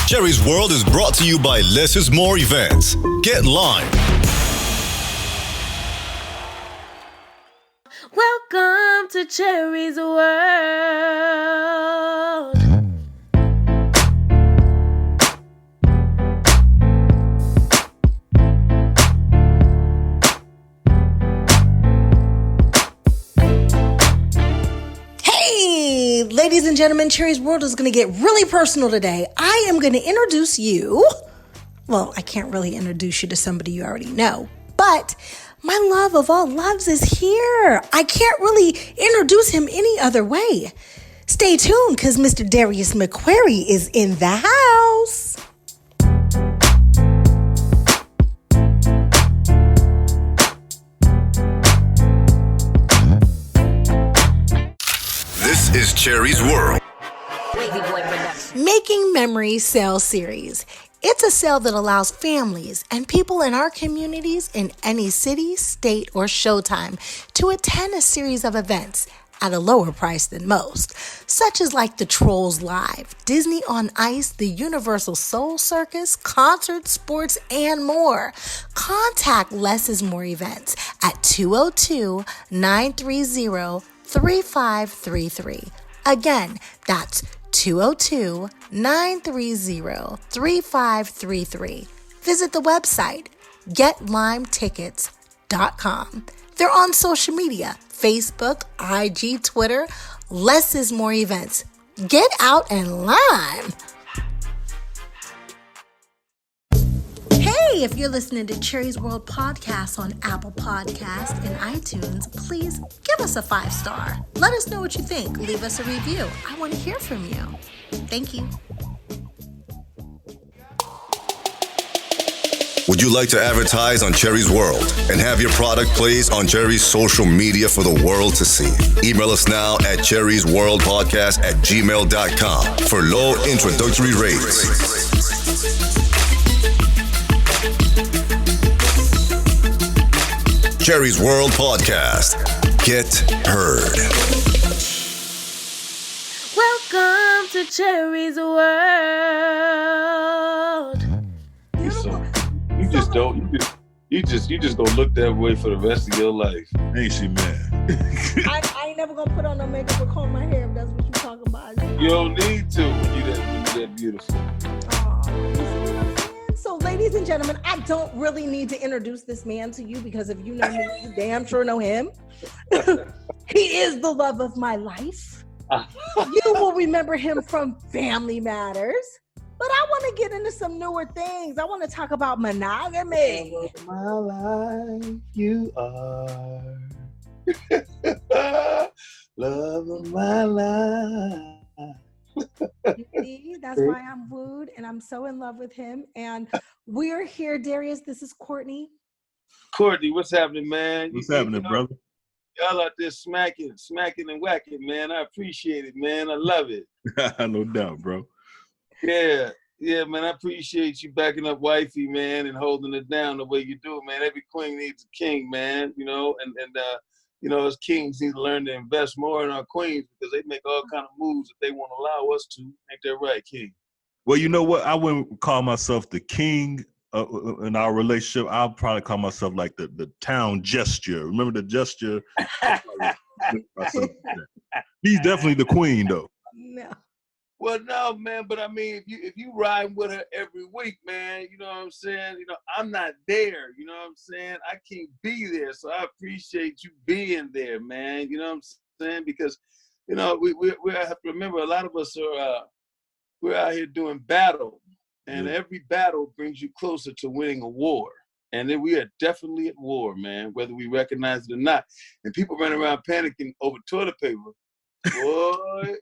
Cherie's World is brought to you by Less is More Events. Get Lime. Welcome to Cherie's World. Hey, ladies and gentlemen, Cherie's World is going to get really personal today. I am going to introduce you. Well, I can't really introduce you to somebody you already know, but my love of all loves is here. I can't really introduce him any other way. Stay tuned because Mr. Darius McCrary is in the house. This is Cherie's World. Making Memories Sale Series. It's a sale that allows families and people in our communities in any city, state, or showtime to attend a series of events at a lower price than most, such as like the Trolls Live, Disney on Ice, the Universal Soul Circus, concerts, sports, and more. Contact Less is More Events at 202-930-3533. Again, that's 202-930-3533. Visit the website, getlimetickets.com. They're on social media, Facebook, IG, Twitter. Less is More Events. Get out and lime. Hey, if you're listening to Cherie's World Podcast on Apple Podcasts and iTunes, please give us a 5-star. Let us know what you think. Leave us a review. I want to hear from you. Thank you. Would you like to advertise on Cherie's World and have your product placed on Cherie's social media for the world to see? Email us now at cheriesworldpodcast@gmail.com for low introductory rates. Cherie's World Podcast. Get heard. Welcome to Cherie's World. You just gonna look that way for the rest of your life. Ain't she, man? I ain't never gonna put on no makeup or comb my hair if that's what you're talking about. You don't need to when you that beautiful. So, ladies and gentlemen, I don't really need to introduce this man to you because if you know me, you damn sure know him. He is the love of my life. You will remember him from Family Matters. But I want to get into some newer things. I want to talk about monogamy. Love of my life, you are. Love of my life. You see, that's why I'm wooed and I'm so in love with him. And we're here, Darius. This is Courtney. Courtney, what's happening, man? What's happening, brother? Y'all out there smacking and whacking, man. I appreciate it, man. I love it. No doubt, bro. Yeah, man. I appreciate you backing up wifey, man, and holding it down the way you do, man. Every queen needs a king, man. You know, and as kings need to learn to invest more in our queens because they make all kind of moves that they won't allow us to. Ain't that right, King? Well, you know what? I wouldn't call myself the king in our relationship. I'll probably call myself like the town gesture. Remember the gesture? He's definitely the queen, though. No. Well, no, man, but I mean, if you ride with her every week, man, you know what I'm saying? You know, I'm not there, you know what I'm saying? I can't be there, so I appreciate you being there, man, you know what I'm saying? Because, you know, we have to remember a lot of us are, we're out here doing battle, and every battle brings you closer to winning a war. And then we are definitely at war, man, whether we recognize it or not. And people run around panicking over toilet paper. Boy,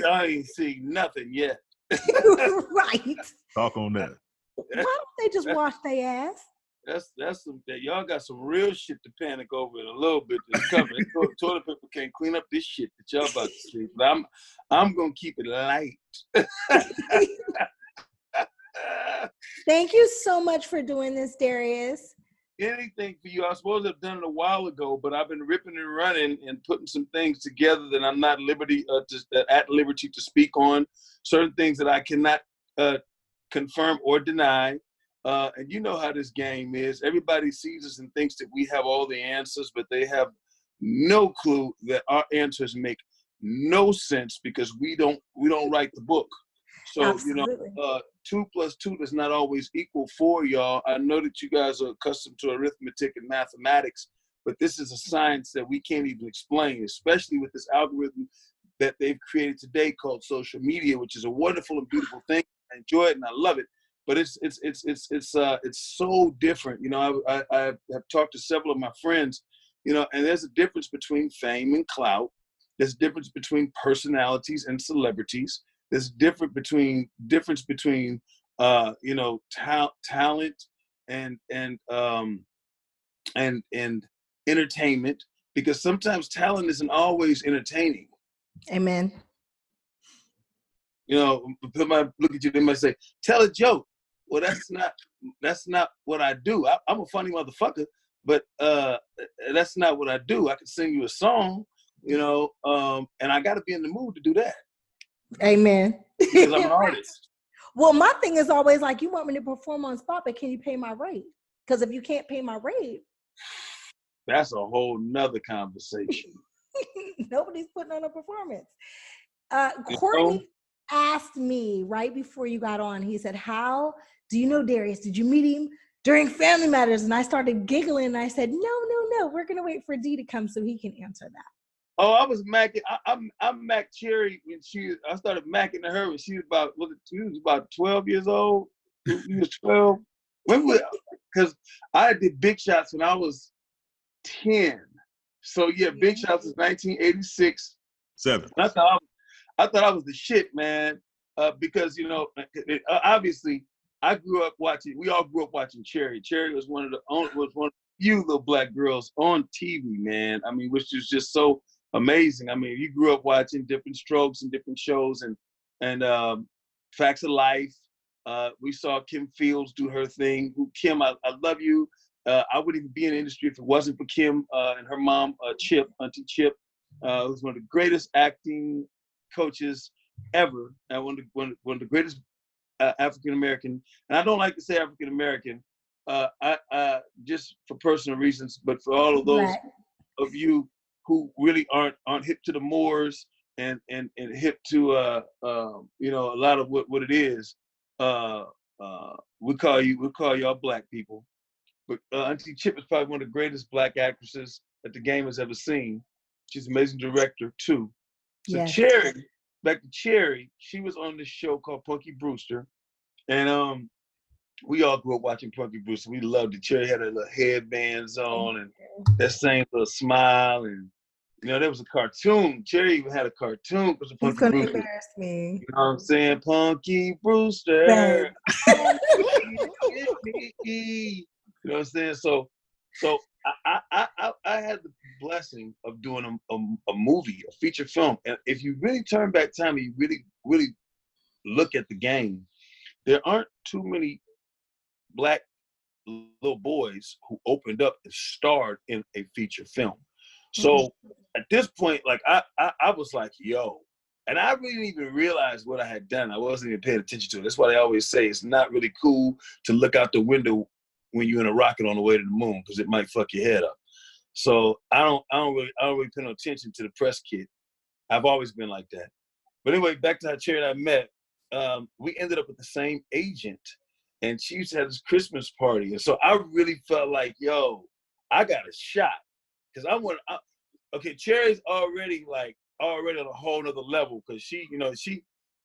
I ain't seen nothing yet. Right. Talk on that. Why don't they just wash their ass? That's some that y'all got some real shit to panic over in a little bit that's coming. Toilet paper can't clean up this shit that y'all about to see. But I'm gonna keep it light. Thank you so much for doing this, Darius. Anything for you. I was supposed to have done it a while ago, but I've been ripping and running and putting some things together that I'm not at liberty to speak on. Certain things that I cannot confirm or deny. And you know how this game is. Everybody sees us and thinks that we have all the answers, but they have no clue that our answers make no sense because we don't write the book. So, Absolutely. 2 + 2 does not always equal 4, y'all. I know that you guys are accustomed to arithmetic and mathematics, but this is a science that we can't even explain, especially with this algorithm that they've created today called social media, which is a wonderful and beautiful thing. I enjoy it and I love it, but it's so different. I have talked to several of my friends, and there's a difference between fame and clout. There's a difference between personalities and celebrities. There's a difference between talent and entertainment, because sometimes talent isn't always entertaining. Amen. Look at you, they might say, tell a joke. Well, that's not what I do. I'm a funny motherfucker, but that's not what I do. I can sing you a song, and I got to be in the mood to do that. Amen. Because I'm an artist. Well, my thing is always like, you want me to perform on spot, but can you pay my rate? Because if you can't pay my rate, that's a whole nother conversation. Nobody's putting on a performance. Courtney asked me right before you got on, he said, how do you know Darius? Did you meet him during Family Matters? And I started giggling and I said, no, we're going to wait for D to come so he can answer that. Oh, I was macking. I macked Cherie when I started macking to her when she was about 12 years old. She was 12. Because I did Big Shots when I was 10. So yeah, Big Shots was 1986. 7. I thought I was the shit, man. Because obviously we all grew up watching Cherie. Cherie was one of the few little black girls on TV, man. I mean, which is just so amazing. I mean, you grew up watching Different Strokes and different shows and Facts of Life. We saw Kim Fields do her thing. Kim, I love you. I wouldn't even be in the industry if it wasn't for Kim and her mom, Chip, Auntie Chip, who's one of the greatest acting coaches ever, and one of the greatest African American. And I don't like to say African American, I just for personal reasons, but for all of those of you who really aren't hip to the Moors and hip to a lot of what it is. We call y'all black people. But Auntie Chip is probably one of the greatest black actresses that the game has ever seen. She's an amazing director too. So yes. Cherie, back to Cherie, she was on this show called Punky Brewster, and we all grew up watching Punky Brewster. We loved it. Cherie had her little headbands on and that same little smile, and there was a cartoon. Cherie even had a cartoon because of Punky Brewster. Embarrass me. You know what I'm saying? Punky Brewster. You know what I'm saying? So I had the blessing of doing a movie, a feature film. And if you really turn back time and you really, really look at the game, there aren't too many black little boys who opened up and starred in a feature film. So at this point, like I was like, yo, and I really didn't even realize what I had done. I wasn't even paying attention to it. That's why they always say it's not really cool to look out the window when you're in a rocket on the way to the moon, because it might fuck your head up. So I don't really pay no attention to the press kit. I've always been like that. But anyway, back to how Cherie and I met. We ended up with the same agent, and she used to have this Christmas party, and so I really felt like, yo, I got a shot, because Cherie's already on a whole nother level, because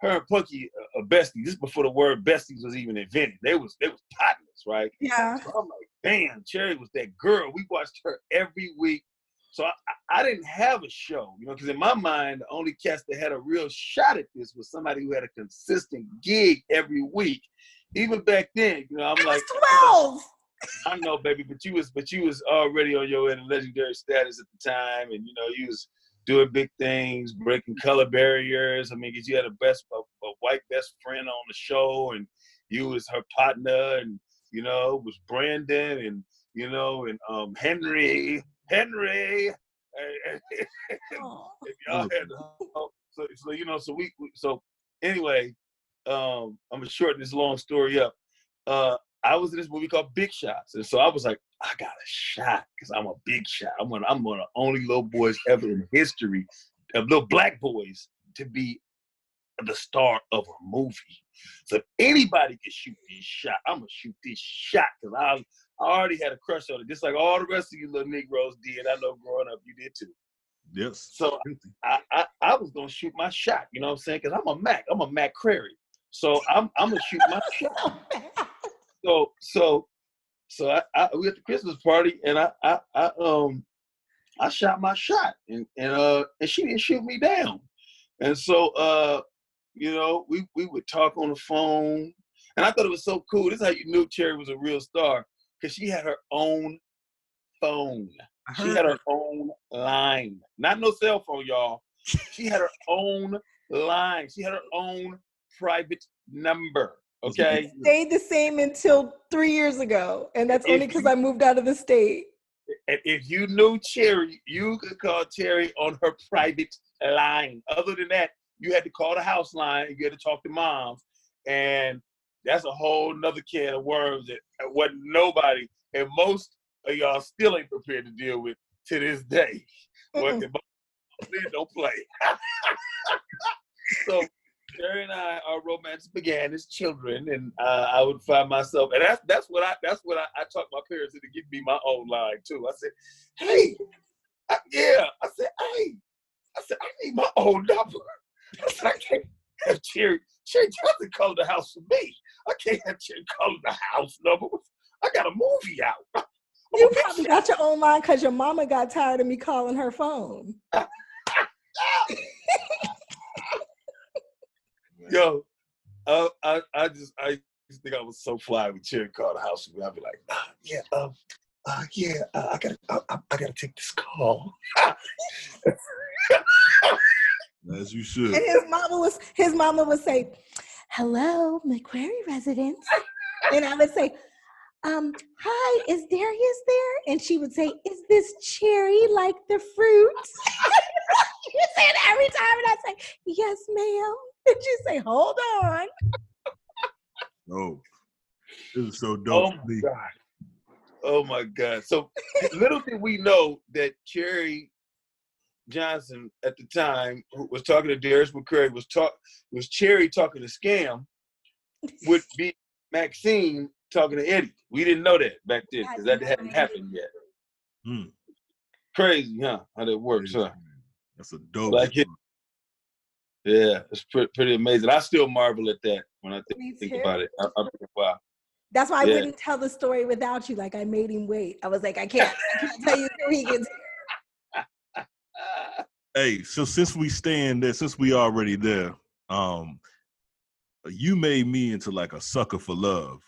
her and Punky are besties. This is before the word besties was even invented. They was partners, right? Yeah. So I'm like, damn, Cherie was that girl. We watched her every week. So I didn't have a show, because in my mind, the only cast that had a real shot at this was somebody who had a consistent gig every week. Even back then, I'm like 12. I know, baby, but you was already on your legendary status at the time, and you was doing big things, breaking color barriers. I mean, because you had a white best friend on the show, and you was her partner, and was Brandon, and Henry. If y'all had so anyway, I'm gonna shorten this long story up. I was in this movie called Big Shots, and so I was like, I got a shot because I'm a big shot. I'm one of the only little boys ever in history of little black boys to be the star of a movie. So if anybody can shoot this shot, I'm gonna shoot this shot because I already had a crush on it, just like all the rest of you little Negroes did. I know growing up you did too. Yes. So I was gonna shoot my shot, you know what I'm saying? Because I'm a McCrary. So I'm gonna shoot my shot. So we at the Christmas party and I shot my shot and she didn't shoot me down. And so you know, we would talk on the phone, and I thought it was so cool. This is how you knew Cherie was a real star, because she had her own phone. She had her own line. Not no cell phone, y'all. She had her own line. She had her own private number. Okay. It stayed the same until 3 years ago, and that's only because I moved out of the state. And if you knew Cherie, you could call Cherie on her private line. Other than that, you had to call the house line and you had to talk to moms. And that's a whole nother can of worms that wasn't nobody, and most of y'all still ain't prepared to deal with to this day. What don't play. So Cherie and I, our romance began as children, and I would find myself, and that's what I talked my parents into giving me my own line too. I said, hey, I need my own number. I said, I can't have Cherie. Cherie doesn't call the house for me. I can't have Cherie calling the house number. I got a movie out. You probably got your own line because your mama got tired of me calling her phone. Yo, I just think I was so fly when Cherie called the house for me. I'd be like, I gotta take this call. As you should. And his mama would say, hello, McCrary residence. And I would say, hi, is Darius there? And she would say, is this Cherie like the fruit? You say it every time, and I say, yes, ma'am. And she say, hold on. Oh, this is so dope. Oh my God. So little did we know that Cherie Johnson at the time, who was talking to Darius McCrary, was Cherie talking to Scam, would be Maxine talking to Eddie. We didn't know that back then because that hadn't happened yet. Crazy, huh? How that works, huh? That's a dope. Like it. Yeah, it's pretty amazing. I still marvel at that when I think about it. Wow. That's why I wouldn't tell the story without you. Like I made him wait. I was like, I can't tell you until he gets here. Hey, so since we already there, you made me into like a sucker for love.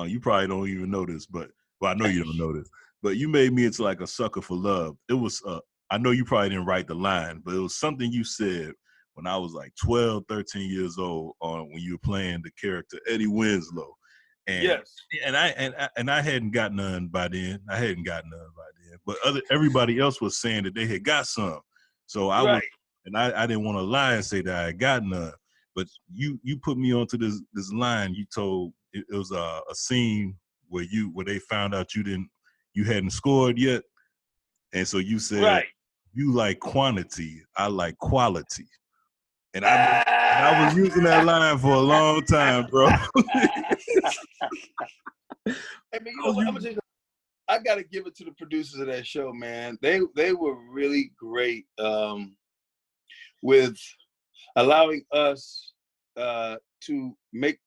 You probably don't even know this, but I know you don't know this, but you made me into like a sucker for love. It was, I know you probably didn't write the line, but it was something you said when I was like 12, 13 years old, when you were playing the character Eddie Winslow. And, yes. And I hadn't got none by then. But everybody else was saying that they had got some. So I didn't want to lie and say that I had got none. But you put me onto this line. You told it was a scene where they found out you hadn't scored yet, and so you said you like quantity, I like quality, and I was using that line for a long time, bro. I mean, you know what? I'm gonna tell you, I gotta give it to the producers of that show, man. They were really great with allowing us to make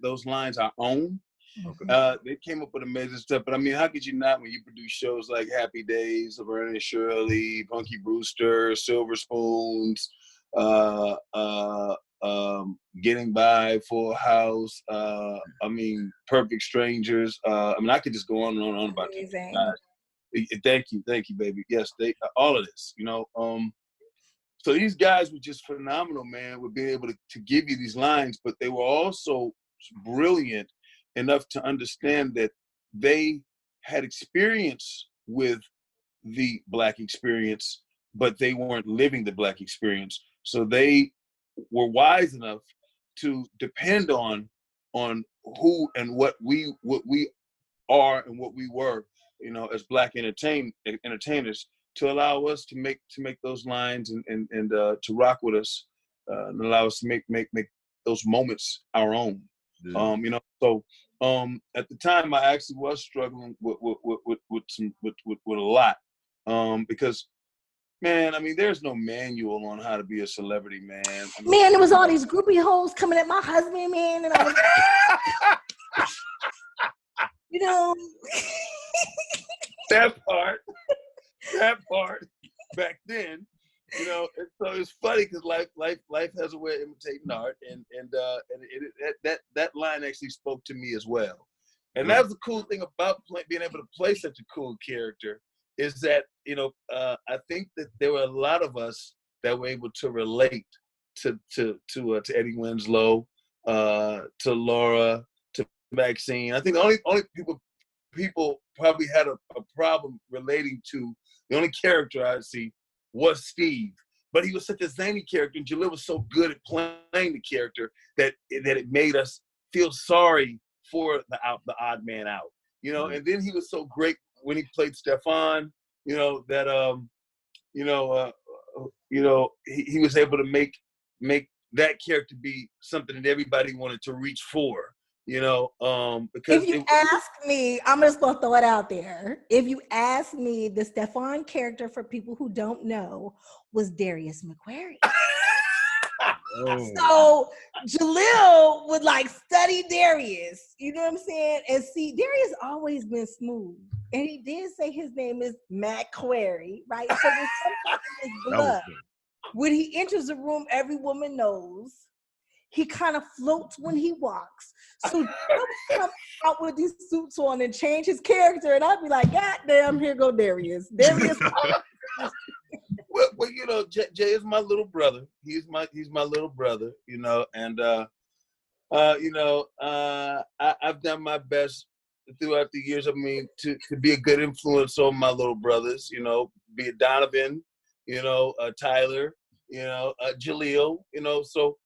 those lines our own. Okay. They came up with amazing stuff, but I mean, how could you not when you produce shows like Happy Days, Laverne and Shirley, Punky Brewster, Silver Spoons, Getting By, Full House, I mean, Perfect Strangers. I mean, I could just go on and on about it. Thank you, baby. Yes, all of this, you know. So these guys were just phenomenal, man, with being able to give you these lines, but they were also brilliant enough to understand that they had experience with the Black experience, but they weren't living the Black experience. So they were wise enough to depend on who and what we are and what we were, you know, as Black entertainers, to allow us to make those lines and to rock with us, and allow us to make those moments our own. Yeah. You know, so at the time I actually was struggling with a lot, because, man, I mean, there's no manual on how to be a celebrity, man. I mean, Man, there was all these groupie hoes coming at my husband, man, and I was you know. that part back then, you know. And so it's funny because life has a way of imitating art, and that line actually spoke to me as well. And that's the cool thing about being able to play such a cool character, is that, you know, I think that there were a lot of us that were able to relate to Eddie Winslow, to Laura, to Maxine. I think the only people probably had a problem relating to, the only character I see was Steve. But he was such a zany character, and Jalil was so good at playing the character that it made us feel sorry for the odd man out, you know. And then he was so great when he played Stefan, you know, that he was able to make that character be something that everybody wanted to reach for, you know. Because if you ask me, I'm just gonna throw it out there. If you ask me, the Stefan character, for people who don't know, was Darius McCrary. So Jalil would like study Darius, you know what I'm saying? And see, Darius always been smooth. And he did say his name is McCrary, right? So there's something in his blood. When he enters a room, every woman knows. He kind of floats when he walks. So he would come out with these suits on and change his character, and I'd be like, God damn, here go Darius. Darius. Well, you know, Jay is my little brother. He's my little brother, you know, and I've done my best throughout the years. I mean, to be a good influence on my little brothers, you know, be it Donovan, you know, Tyler, you know, Jaleel, you know. So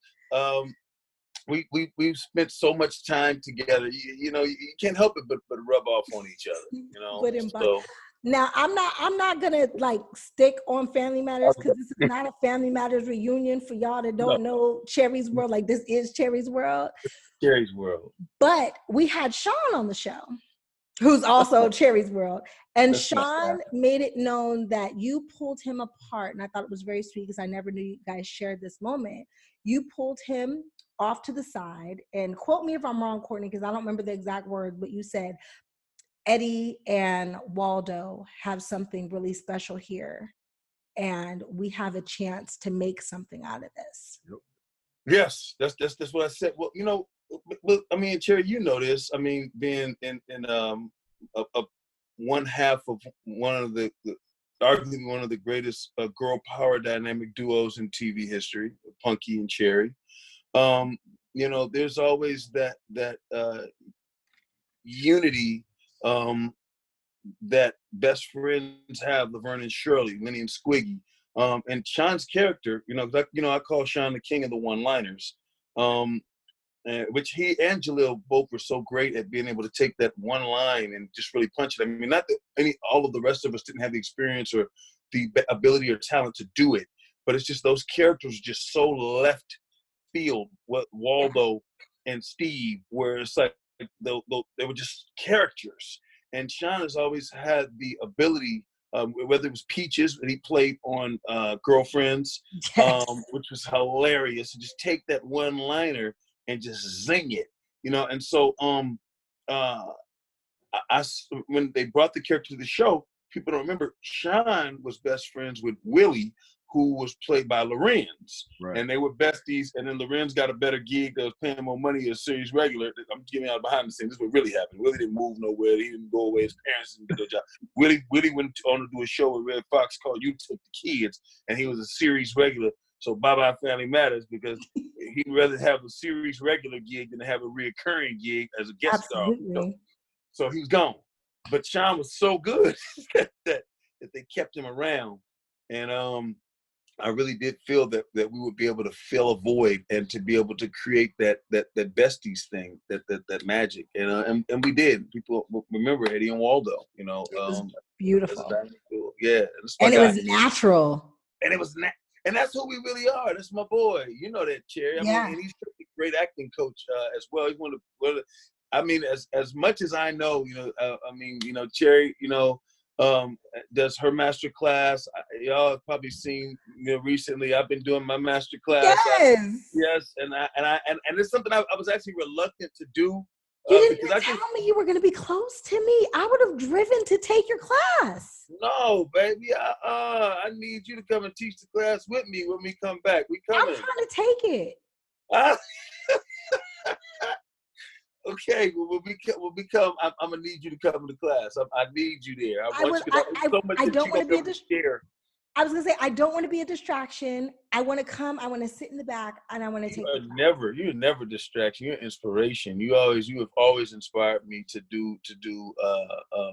we've spent so much time together. You know, you can't help it but rub off on each other, you know. So. Now, I'm not gonna like stick on Family Matters, because this is not a Family Matters reunion for y'all that don't know Cherie's World. Like, this is Cherie's World. Cherie's World. But we had Sean on the show, who's also Cherie's World. And Sean made it known that you pulled him apart. And I thought it was very sweet, because I never knew you guys shared this moment. You pulled him off to the side, and quote me if I'm wrong, Courtney, because I don't remember the exact words, but you said, Eddie and Waldo have something really special here, and we have a chance to make something out of this. Yes, that's what I said. Well, you know, I mean, Cherie, you know this. I mean, being in one half of one of the arguably one of the greatest girl power dynamic duos in TV history, Punky and Cherie. You know, there's always that unity that best friends have, Laverne and Shirley, Winnie and Squiggy. And Sean's character, you know, I call Sean the king of the one-liners, which he and Jalil both were so great at being able to take that one line and just really punch it. I mean, not that all of the rest of us didn't have the experience or the ability or talent to do it, but it's just those characters just so left field. What Waldo and Steve, where it's like they were just characters. And Sean has always had the ability, whether it was Peaches, that he played on Girlfriends, which was hilarious, to just take that one-liner and just zing it, you know. And so when they brought the character to the show, people don't remember, Sean was best friends with Willie, who was played by Lorenz. Right. And they were besties, and then Lorenz got a better gig that was paying more money as series regular. I'm getting out behind the scenes. This is what really happened. Willie didn't move nowhere. He didn't go away. His parents didn't get their job. Willie went on to do a show with Red Fox called You Took the Kids, and he was a series regular. So bye-bye Family Matters, because he'd rather have a series regular gig than have a reoccurring gig as a guest star. So he was gone. But Sean was so good that they kept him around. And I really did feel that we would be able to fill a void and to be able to create that besties thing, that magic, and we did. People remember Eddie and Waldo, It was as beautiful. a dynamic duo. Yeah, And it was natural. And it was and that's who we really are. That's my boy. You know that, Cherie. I mean, and he's a great acting coach as well. He's one of the, I mean, as much as I know, Cherie, does her master class. Y'all have probably seen, recently I've been doing my master class. Yes. And it's something I was actually reluctant to do. You didn't even tell me you were going to be close to me. I would have driven to take your class. No, baby. I need you to come and teach the class with me when we come back. We coming. I'm trying to take it. Okay, well, we'll become. I'm gonna need you to come to class. I need you there. I don't want to be a distraction. I was gonna say I don't want to be a distraction. I want to come. I want to sit in the back, and I want to take. You're never distraction. You're inspiration. You have always inspired me to do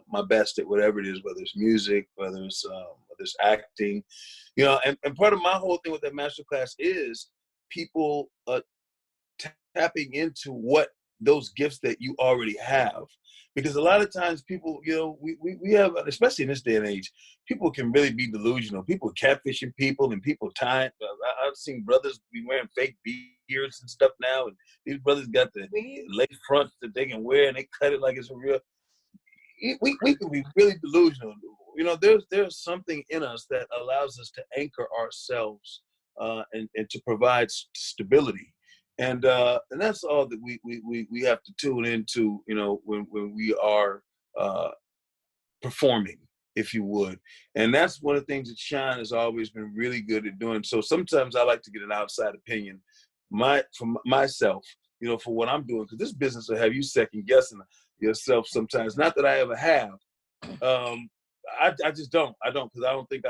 my best at whatever it is, whether it's music, whether it's acting, And part of my whole thing with that masterclass is people tapping into what those gifts that you already have, because a lot of times people, we have, especially in this day and age, people can really be delusional. People catfishing people and people tying. I've seen brothers be wearing fake beards and stuff now, and these brothers got the lace fronts that they can wear and they cut it like it's a real. We can be really delusional. There's something in us that allows us to anchor ourselves and to provide stability. And that's all that we have to tune into, when we are performing, if you would. And that's one of the things that Sean has always been really good at doing. So sometimes I like to get an outside opinion from myself, for what I'm doing, because this business will have you second guessing yourself sometimes. Not that I ever have. I just don't. I don't, because I don't think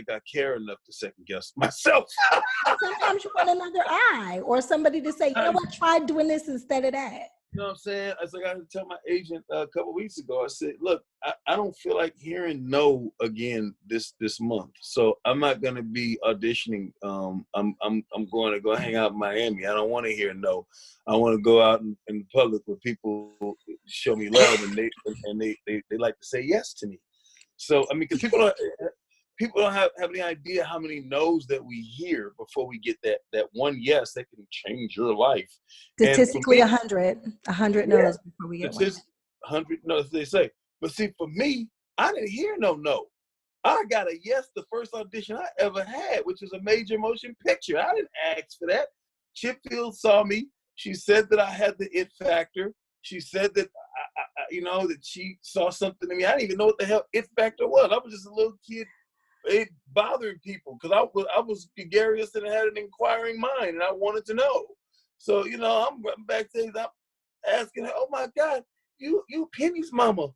I care enough to second guess myself. Sometimes you want another eye or somebody to say, try doing this instead of that. You know what I'm saying? It's like I had to tell my agent a couple of weeks ago. I said, look, I don't feel like hearing no again this month. So I'm not going to be auditioning. I'm going to go hang out in Miami. I don't want to hear no. I want to go out in public where people show me love and they like to say yes to me. So, I mean, because people don't have any idea how many no's that we hear before we get that one yes that can change your life. Statistically, 100 no's before we get one. 100 no's, they say. But see, for me, I didn't hear no. I got a yes the first audition I ever had, which was a major motion picture. I didn't ask for that. Chip Field saw me. She said that I had the it factor. She said that that she saw something in me. I didn't even know what the hell it factor was. I was just a little kid, bothering people because I was gregarious and had an inquiring mind, and I wanted to know. So I'm backstage. I'm asking her, "Oh my God, you Penny's mama?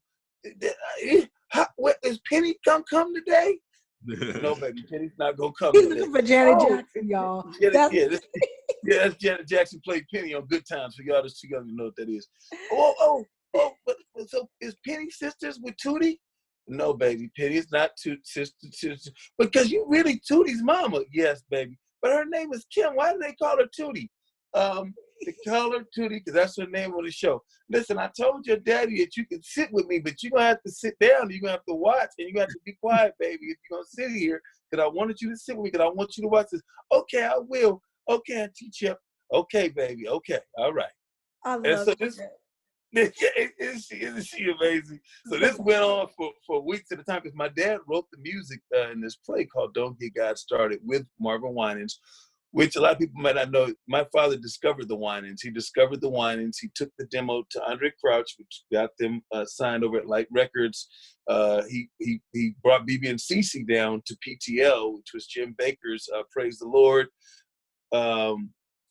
Is Penny come today?" No, baby, Penny's not gonna come. He's looking for Janet Jackson, y'all. That's Janet Jackson played Penny on Good Times. For y'all that's too young to know what that is. But so is Penny sisters with Tootie? No, baby, Penny's not sister. Because you really Tootie's mama. Yes, baby. But her name is Kim. Why do they call her Tootie? They call her Tootie because that's her name on the show. Listen, I told your daddy that you can sit with me, but you're going to have to sit down. You're going to have to watch, and you're going to have to be quiet, baby, if you're going to sit here, because I wanted you to sit with me, because I want you to watch this. Okay, I will. Okay, Auntie Chip. Okay, baby. Okay, all right. I love Isn't she amazing? So this went on for weeks at a time, because my dad wrote the music in this play called Don't Get God Started with Marvin Winans, which a lot of people might not know. My father discovered the Winans. He discovered the Winans. He took the demo to Andre Crouch, which got them signed over at Light Records. He brought BB and CeCe down to PTL, which was Jim Baker's Praise the Lord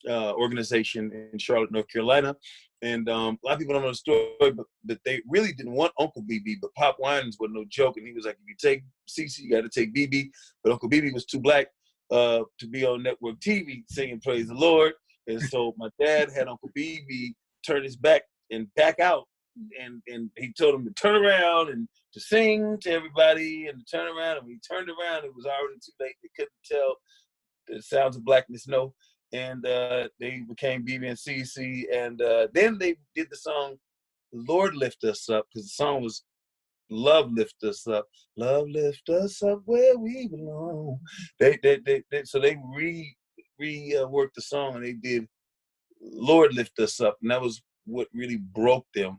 organization in Charlotte, North Carolina. And a lot of people don't know the story, but they really didn't want Uncle BB, but Pop Winans was no joke. And he was like, if you take CeCe, you got to take BB. But Uncle BB was too black to be on network TV singing Praise the Lord. And so my dad had Uncle BB turn his back and back out. And he told him to turn around and to sing to everybody and to turn around. And when he turned around, it was already too late. They couldn't tell the Sounds of Blackness know, and they became BB and CC, and then they did the song Lord Lift Us Up, because the song was Love Lift Us Up, Love Lift Us Up where we belong. So they reworked the song, and they did Lord Lift Us Up, and that was what really broke them.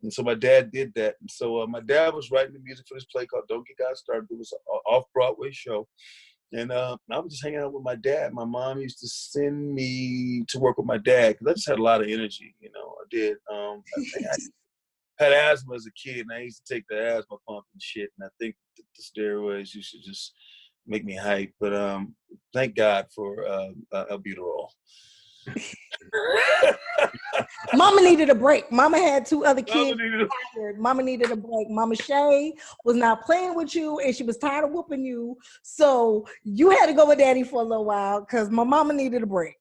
And so my dad did that. And so my dad was writing the music for this play called Don't Get God Started. It was an off-Broadway show. And I was just hanging out with my dad. My mom used to send me to work with my dad because I just had a lot of energy, you know. I did. I think I had asthma as a kid, and I used to take the asthma pump and shit. And I think the steroids used to just make me hype. But thank God for albuterol. Mama needed a break. Mama had 2 other kids. Mama needed a break. Mama Shay was not playing with you, and she was tired of whooping you. So you had to go with Daddy for a little while because my mama needed a break.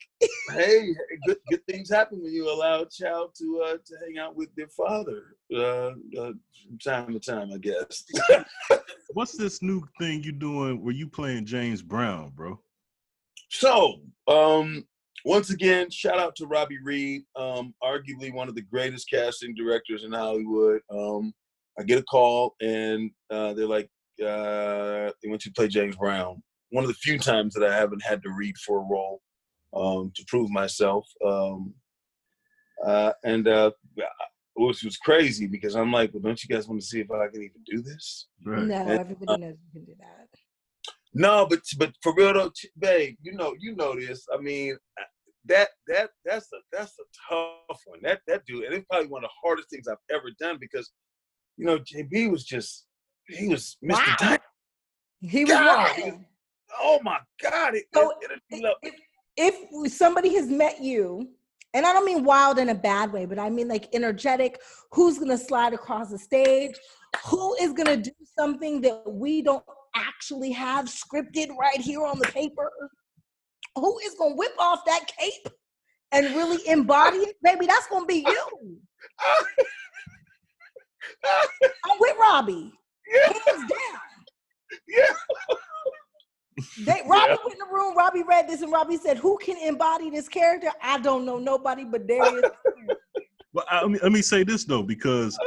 Hey, good things happen when you allow a child to hang out with their father from time to time, I guess. What's this new thing you doing where you playing James Brown, bro? So, once again, shout out to Robbie Reed, arguably one of the greatest casting directors in Hollywood. I get a call, and they're like, they want you to play James Brown. One of the few times that I haven't had to read for a role to prove myself. Which was crazy because I'm like, well, don't you guys want to see if I can even do this? Right. No, everybody knows you can do that. No, but for real though, babe, you know this. I mean, that's a tough one. That dude, and it's probably one of the hardest things I've ever done because, you know, JB was Mr. Wow. Dynamite. He was wild. Oh my God! If somebody has met you, and I don't mean wild in a bad way, but I mean like energetic, who's gonna slide across the stage? Who is gonna do something that we don't actually have scripted right here on the paper? Who is gonna whip off that cape and really embody it? Baby, that's gonna be you. I'm with Robbie. Hands down. Yeah. Robbie went in the room, Robbie read this, and Robbie said, who can embody this character? I don't know nobody but Darius. Well, let me say this though, because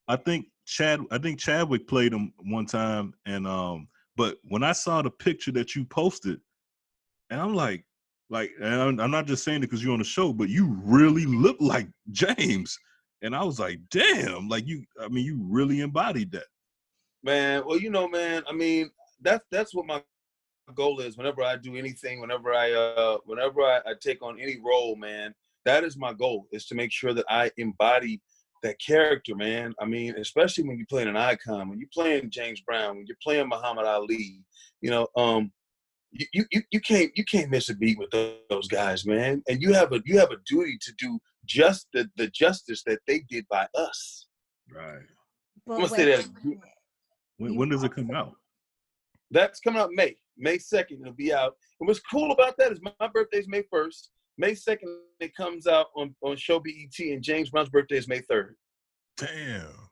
I think Chadwick played him one time, and but when I saw the picture that you posted, and I'm like, and I'm not just saying it because you're on the show, but you really look like James, and I was like, damn, like you really embodied that. Man, well, you know, man, I mean, that's what my goal is. Whenever I do anything, whenever I take on any role, man, that is my goal, is to make sure that I embody that character, man. I mean, especially when you're playing an icon, when you're playing James Brown, when you're playing Muhammad Ali, you know, you can't miss a beat with those guys, man. And you have a duty to do just the justice that they did by us. Right. I'm gonna say that. When does it come out? That's coming out May 2nd. It'll be out. And what's cool about that is my birthday's May 1st. May 2nd, it comes out on Show BET, and James Brown's birthday is May 3rd. Damn.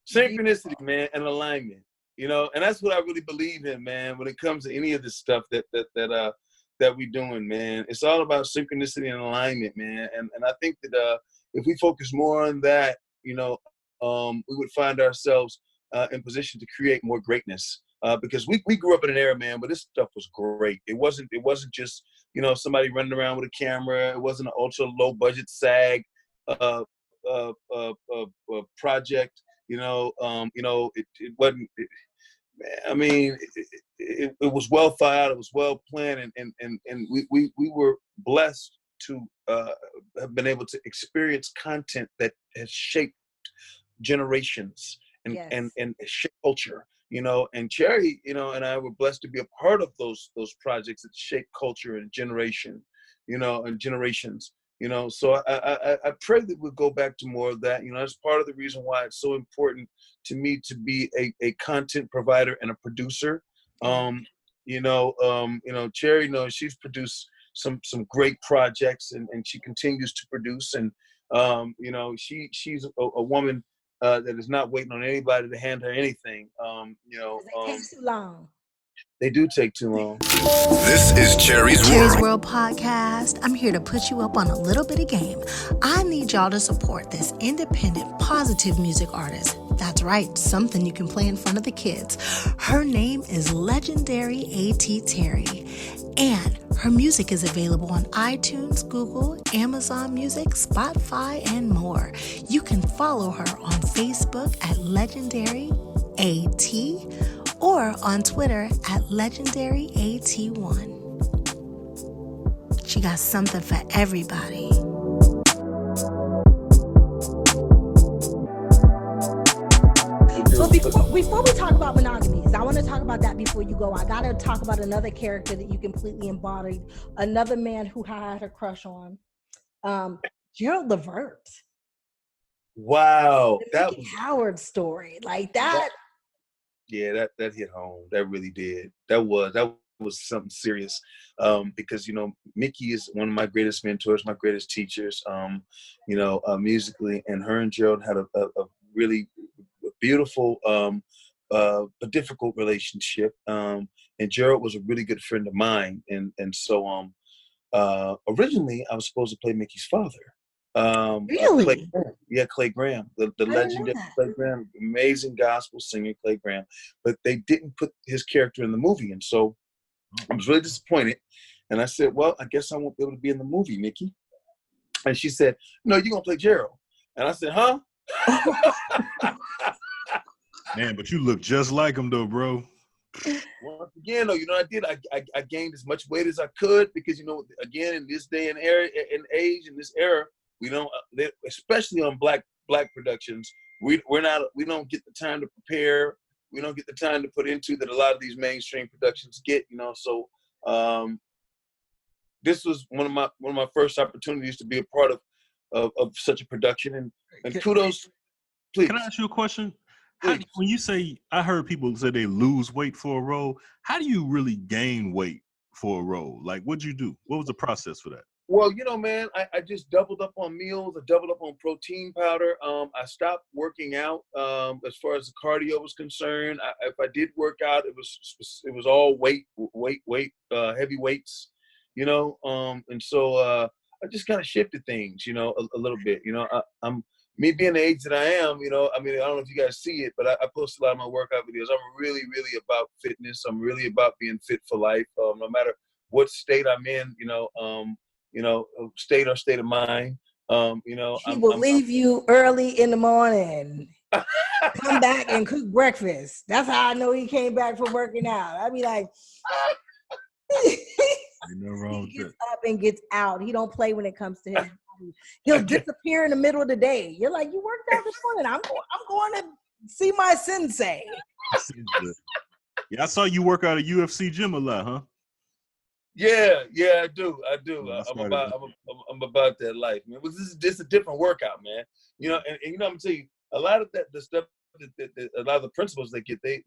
Synchronicity, man, and alignment. You know, and that's what I really believe in, man, when it comes to any of this stuff that we're doing, man. It's all about synchronicity and alignment, man. And I think that if we focus more on that, you know, we would find ourselves in position to create more greatness. Because we grew up in an era, man, where this stuff was great. It wasn't just, you know, somebody running around with a camera. It wasn't an ultra low budget SAG project. You know, it wasn't. It was well thought out. It was well planned, and we were blessed to have been able to experience content that has shaped generations and shaped culture. You know, and Cherie, you know, and I were blessed to be a part of those projects that shape culture and generation, you know, and generations, you know. So I pray that we'll go back to more of that. You know, that's part of the reason why it's so important to me to be a content provider and a producer. Cherie knows she's produced some great projects, and she continues to produce, and you know, she's a woman that is not waiting on anybody to hand her anything. It takes too long. They do take too long. This is Cherie's World. Podcast. I'm here to put you up on a little bit of game. I need y'all to support this independent, positive music artist. That's right, something you can play in front of the kids. Her name is legendary A.T. Terry. And her music is available on iTunes, Google, Amazon Music, Spotify, and more. You can follow her on Facebook at Legendary AT or on Twitter at LegendaryAT1. She got something for everybody. But before we talk about monogamies, I want to talk about that before you go. I got to talk about another character that you completely embodied, another man who I had a crush on, Gerald Levert. Wow. That was Howard story. Like that. Yeah, that hit home. That really did. That was something serious. Because, you know, Mickey is one of my greatest mentors, my greatest teachers, musically, and her and Gerald had a really beautiful, but difficult relationship. And Gerald was a really good friend of mine. And so originally I was supposed to play Mickey's father. Really? Clay Graham, the legendary Clay Graham, amazing gospel singer Clay Graham, but they didn't put his character in the movie, and so I was really disappointed. And I said, "Well, I guess I won't be able to be in the movie, Mickey." And she said, "No, you're gonna play Gerald." And I said, "Huh?" Man, but you look just like him, though, bro. Once again, though, you know, I gained as much weight as I could because, you know, again, in this day and age, in this era, we don't, especially on black productions, we don't get the time to prepare. We don't get the time to put into that a lot of these mainstream productions get, you know. So this was one of my first opportunities to be a part of such a production, and kudos. Please. Can I ask you a question? When you say, I heard people say they lose weight for a role, how do you really gain weight for a role? Like, what'd you do? What was the process for that? Well, you know, man, I just doubled up on meals. I doubled up on protein powder. I stopped working out as far as the cardio was concerned. If I did work out, it was all weight, heavy weights, you know. And so I just kind of shifted things, you know, a little bit. You know, I'm me being the age that I am, you know. I mean, I don't know if you guys see it, but I post a lot of my workout videos. I'm really, really about fitness. I'm really about being fit for life, no matter what state I'm in, you know, state or state of mind. He will leave you early in the morning, come back and cook breakfast. That's how I know he came back from working out. I'd be like, he gets up and gets out. He don't play when it comes to his body. He'll disappear in the middle of the day. You're like, you worked out this morning. I'm going to see my sensei. Yeah, I saw you work out at UFC gym a lot, huh? Yeah, I do. I'm about that life, man. This is just a different workout, man. You know, and you know, I'm gonna tell you, a lot of the stuff that a lot of the principles they get, they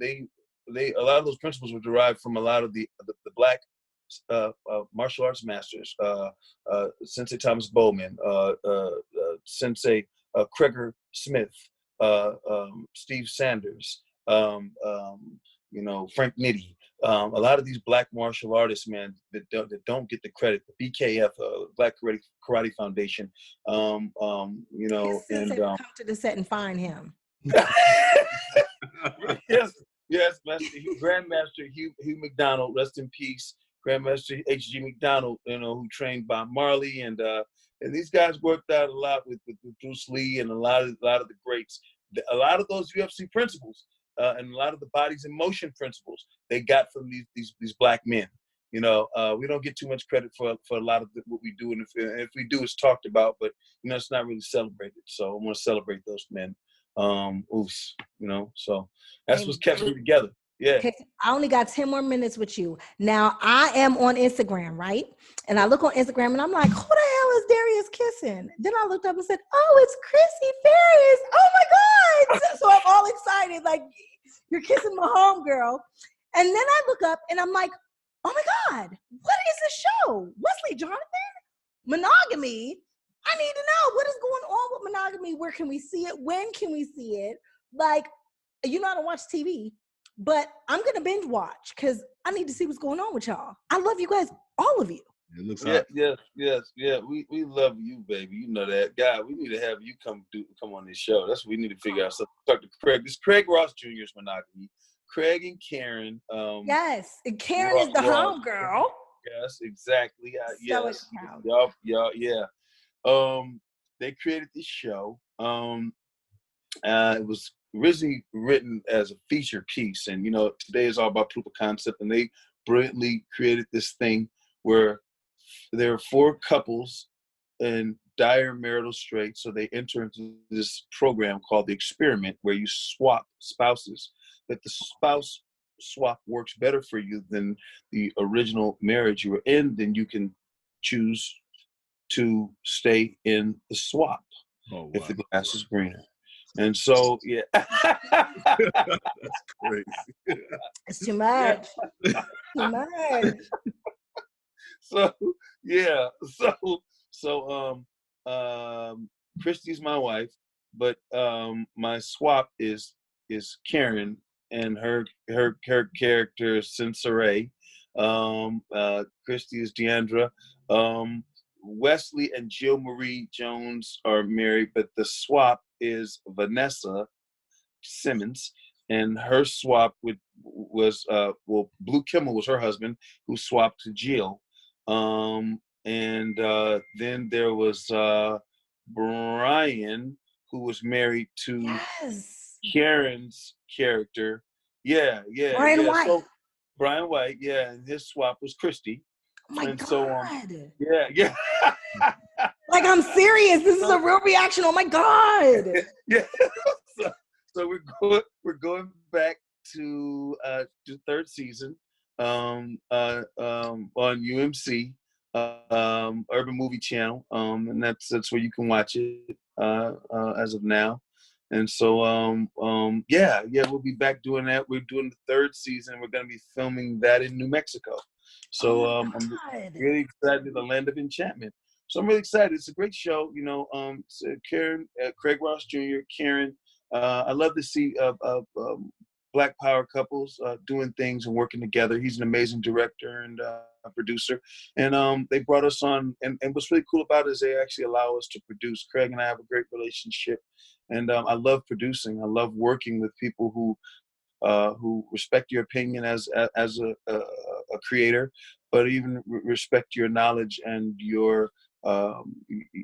a lot of those principles were derived from a lot of the black martial arts masters, Sensei Thomas Bowman, Sensei Kreger Smith, Steve Sanders, you know, Frank Nitti. A lot of these black martial artists, man, that don't get the credit. The BKF, Black Karate Foundation, you know, and come to the set and find him. yes, Grandmaster Hugh McDonald, rest in peace. Grandmaster H.G. McDonald, you know, who trained Bob Marley, and these guys worked out a lot with Bruce Lee and a lot of the greats. A lot of those UFC principles and a lot of the bodies in motion principles they got from these black men. You know, we don't get too much credit for a lot of what we do, and if we do, it's talked about, but you know, it's not really celebrated. So I want to celebrate those men. You know, so that's what's kept me together. Yeah. Okay, I only got 10 more minutes with you. Now, I am on Instagram, right? And I look on Instagram and I'm like, who the hell is Darius kissing? Then I looked up and said, oh, it's Chrissy Ferris. Oh my God. So I'm all excited, like, you're kissing my homegirl. And then I look up and I'm like, oh my God, what is this show? Wesley Jonathan? Monogamy? I need to know what is going on with Monogamy. Where can we see it? When can we see it? Like, you know how to watch TV. But I'm gonna binge watch because I need to see what's going on with y'all. I love you guys, all of you. It looks Yeah, hot. yeah. We love you, baby. You know that. God, we need to have you come on this show. That's what we need to figure out. So talk to Craig. This is Craig Ross Jr.'s Monogamy. Craig and Karen. Yes, and Karen is the homegirl. Yes, exactly. So Yes. proud. Y'all, yeah. They created this show. It was originally written as a feature piece, and today is all about proof of concept. And they brilliantly created this thing where there are 4 couples in dire marital straits. So they enter into this program called the Experiment, where you swap spouses. But the spouse swap works better for you than the original marriage you were in, then you can choose to stay in the swap if the grass is greener. And so, yeah. That's crazy. It's too much. Too much. So, yeah. So, Christy's my wife, but my swap is Karen, and her character is Cherie. Christy is Deandra. Wesley and Jill Marie Jones are married, but the swap is Vanessa Simmons, and her swap was Blue Kimmel was her husband, who swapped to Jill. And then there was Brian, who was married to Karen's character. Yeah. Brian White. So Brian White, yeah, and his swap was Christy. Oh my God. So, yeah. Like, I'm serious. This is a real reaction. Oh my God. Yeah. So we're going back to the 3rd season on UMC, Urban Movie Channel, and that's where you can watch it as of now. And so we'll be back doing that. We're doing the 3rd season. We're going to be filming that in New Mexico. So I'm really excited. The Land of Enchantment. So I'm really excited. It's a great show. Karen, Craig Ross Jr., Karen. I love to see Black power couples doing things and working together. He's an amazing director and producer. And they brought us on. And what's really cool about it is they actually allow us to produce. Craig and I have a great relationship. And I love producing. I love working with people who respect your opinion as a creator, but even respect your knowledge and your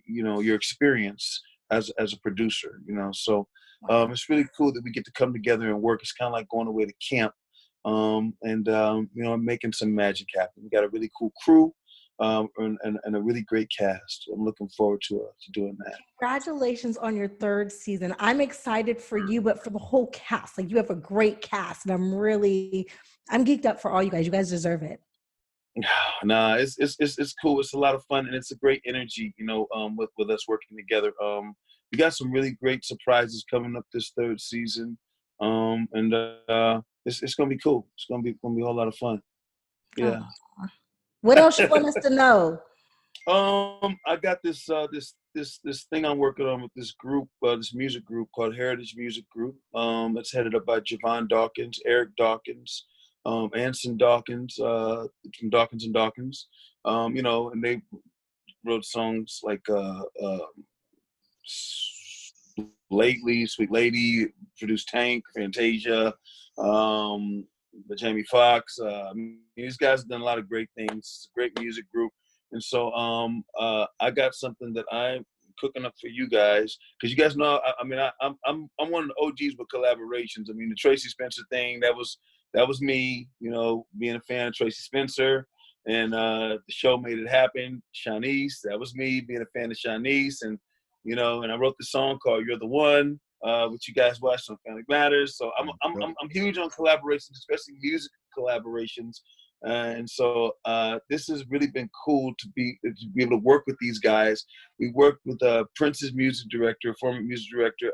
your experience as a producer. So it's really cool that we get to come together and work. It's kind of like going away to camp, and making some magic happen. We got a really cool crew. And a really great cast. I'm looking forward to doing that. Congratulations on your 3rd season. I'm excited for you, but for the whole cast. Like, you have a great cast, and I'm geeked up for all you guys. You guys deserve it. Nah, it's cool. It's a lot of fun, and it's a great energy, with us working together. We got some really great surprises coming up this 3rd season, and it's gonna be cool. It's gonna be a whole lot of fun. Yeah. What else you want us to know? I got this thing I'm working on with this group, this music group called Heritage Music Group. It's headed up by Javon Dawkins, Eric Dawkins, Anson Dawkins, from Dawkins and Dawkins. And they wrote songs like Lately, Sweet Lady, produced Tank, Fantasia, Jamie Foxx. These guys have done a lot of great things. It's a great music group. And so I got something that I'm cooking up for you guys, because you guys know, I'm one of the OGs with collaborations. The Tracy Spencer thing, that was me, being a fan of Tracy Spencer, and the show made it happen. Shanice, that was me being a fan of Shanice, and and I wrote the song called "You're the One," which you guys watched on Family Matters. So I'm huge on collaborations, especially music collaborations. And so this has really been cool to be able to work with these guys. We worked with Prince's music director, former music director,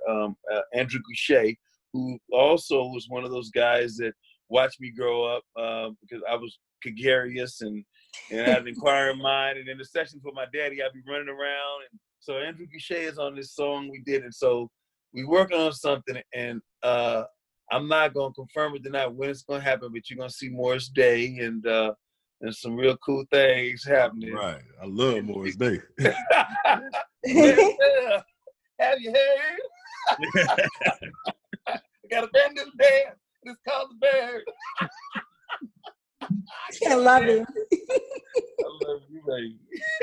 Andrew Goucher, who also was one of those guys that watched me grow up, because I was gregarious and had an inquiring mind. And in the sessions with my daddy, I'd be running around. And so Andrew Goucher is on this song we did. And so we working on something, and I'm not gonna confirm it tonight when it's gonna happen, but you're gonna see Morris Day and some real cool things happening. Right. I love Morris Day. Have you heard? I got a brand new dance. It's called The Bird. I love it. I love you, baby.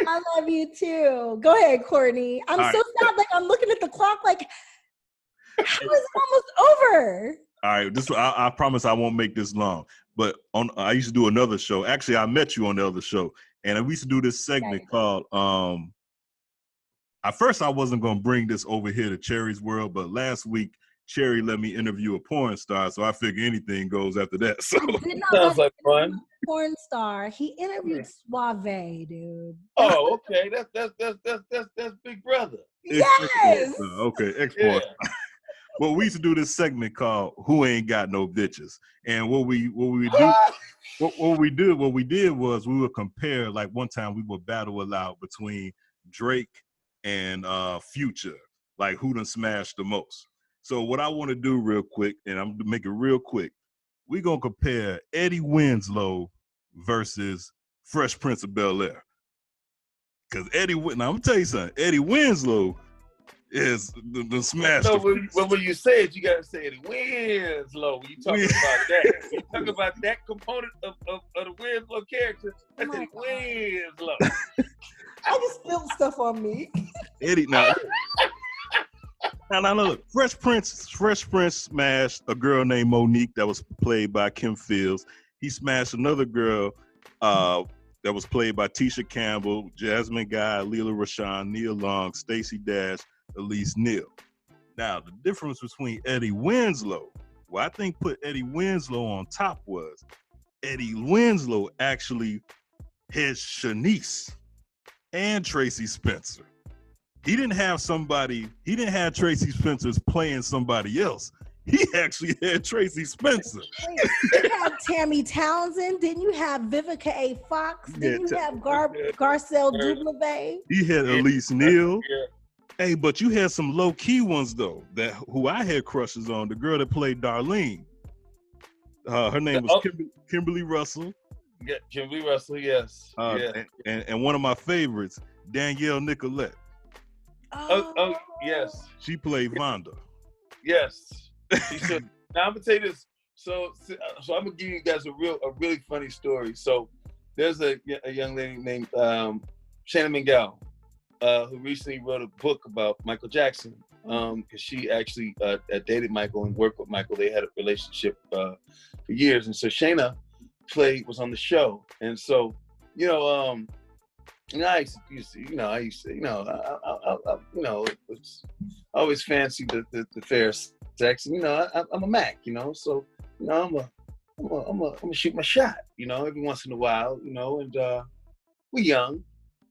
I love you too. Go ahead, Courtney. I'm All so sad. Like, I'm looking at the clock. Like, how is it almost over? All right, I promise I won't make this long. But I used to do another show. Actually, I met you on the other show, and we used to do this segment called. At first, I wasn't going to bring this over here to Cherie's World, but last week Cherie let me interview a porn star, so I figure anything goes after that. So sounds like fun. Porn star. He interviewed Suave, dude. Oh, okay. That's Big Brother. Yes. Okay, ex-porn. Yeah. Well, we used to do this segment called "Who Ain't Got No Bitches," and what we did was we would compare. Like one time, we would battle it out between Drake and Future, like who done smashed the most. So what I want to do real quick, and I'm gonna make it real quick, we're gonna compare Eddie Winslow versus Fresh Prince of Bel-Air. Because now I'm gonna tell you something, Eddie Winslow is the smash. No, when you say it, you gotta say Eddie Winslow. When you talking about that, when you talk about that component of the Winslow character, that's Eddie Winslow. I just spilled stuff on me. Eddie, now look, Fresh Prince smashed a girl named Monique that was played by Kim Fields. He smashed another girl that was played by Tisha Campbell, Jasmine Guy, Leela Rashawn, Nia Long, Stacey Dash, Elise Neal. Now, the difference between Eddie Winslow, what I think put Eddie Winslow on top was Eddie Winslow actually had Shanice and Tracy Spencer. He didn't have Tracy Spencer's playing somebody else. He actually had Tracy Spencer. You had Tammy Townsend. Didn't you have Vivica A. Fox? Didn't you have Garcelle Dublavay? He had Elise Neal. Hey, but you had some low-key ones, though, who I had crushes on. The girl that played Darlene. Her name was Kimberly Russell. Yeah, Kimberly Russell, yes. And one of my favorites, Danielle Nicolette. Oh, yes. She played Vonda. Yes. Now I'm gonna tell you this. So I'm gonna give you guys a really funny story. So there's a young lady named Shannon Mingale, who recently wrote a book about Michael Jackson. Because she actually dated Michael and worked with Michael. They had a relationship for years, and so Shayna was on the show, and so I always fancied the fair sex, and I'm a Mac, so I'm gonna shoot my shot, every once in a while, and we're young,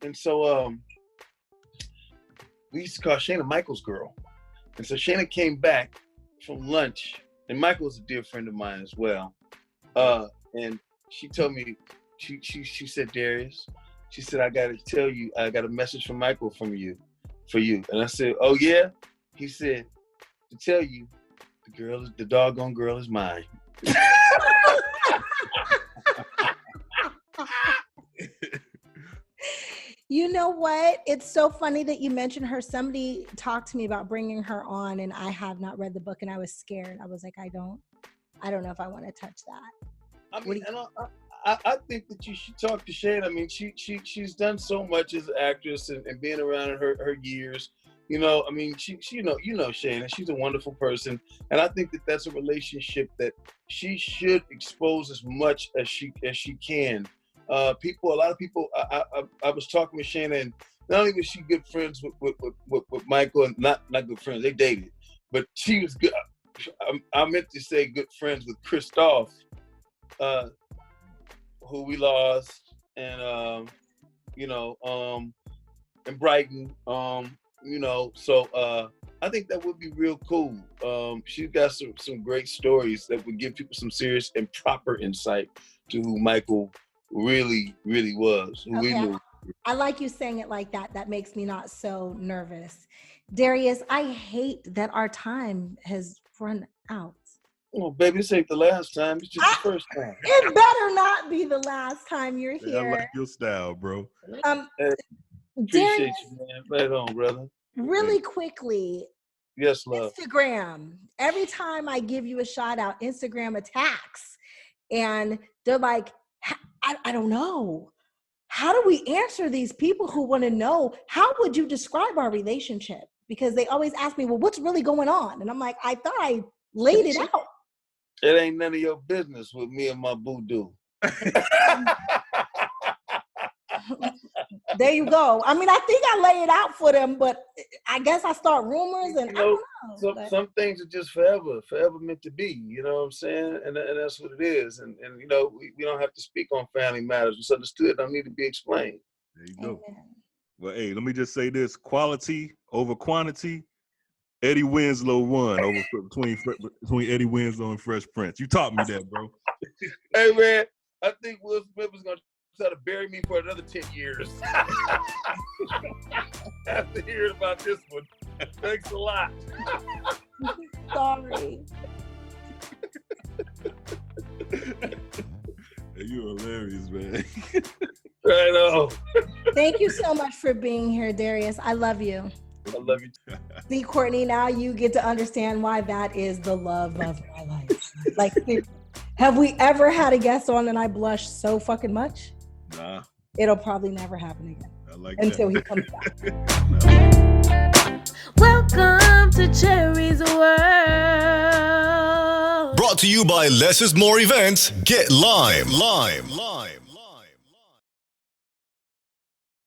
and so we used to call Shayna Michael's girl, and so Shayna came back from lunch, and Michael was a dear friend of mine as well, and she told me, she said, Darius, she said, I got to tell you, I got a message from Michael for you. And I said, oh yeah? He said, to tell you, the doggone girl is mine. You know what? It's so funny that you mentioned her. Somebody talked to me about bringing her on, and I have not read the book, and I was scared. I was like, I don't know if I want to touch that. I think that you should talk to Shane. I mean, she's done so much as an actress and being around in her years. I mean, she Shane, and she's a wonderful person. And I think that that's a relationship that she should expose as much as she can. A lot of people. I was talking with Shane, and not only was she good friends with Michael, and not good friends, they dated, but she was good. I meant to say good friends with Christoph, who we lost, and and Brighton, so I think that would be real cool. She's got some great stories that would give people some serious and proper insight to who Michael really, really was, who we knew. I like you saying it like that. That makes me not so nervous. Darius, I hate that our time has run out. Oh, baby, this ain't the last time. It's just the first time. It better not be the last time you're Yeah, I here. like your style, bro. Hey, appreciate Darius, you, man. Right on, brother. really quickly, Yes, love. Instagram. Every time I give you a shout out, Instagram attacks. And they're like, I don't know. How do we answer these people who want to know, how would you describe our relationship? Because they always ask me, well, what's really going on? And I'm like, I thought I laid it out. It ain't none of your business with me and my boo-doo. There you go. I mean, I think I lay it out for them, but I guess I start rumors and I don't know. Some things are just forever meant to be, you know what I'm saying? And that's what it is. And you know, we don't have to speak on family matters. What's understood don't need to be explained. There you go. Amen. Well, hey, let me just say this: quality over quantity. Eddie Winslow won over between Eddie Winslow and Fresh Prince. You taught me that, bro. Hey, man, I think Will Smith was going to try to bury me for another 10 years. After hearing about this one. Thanks a lot. Sorry. Hey, you're hilarious, man. Right on. Thank you so much for being here, Darius. I love you. I love you. See, Courtney, now you get to understand why that is the love of my life. Like, have we ever had a guest on and I blushed so fucking much? Nah. It'll probably never happen again. I like until that. he comes back. Welcome to Cherie's World. Brought to you by Less is More Events. Get Lime.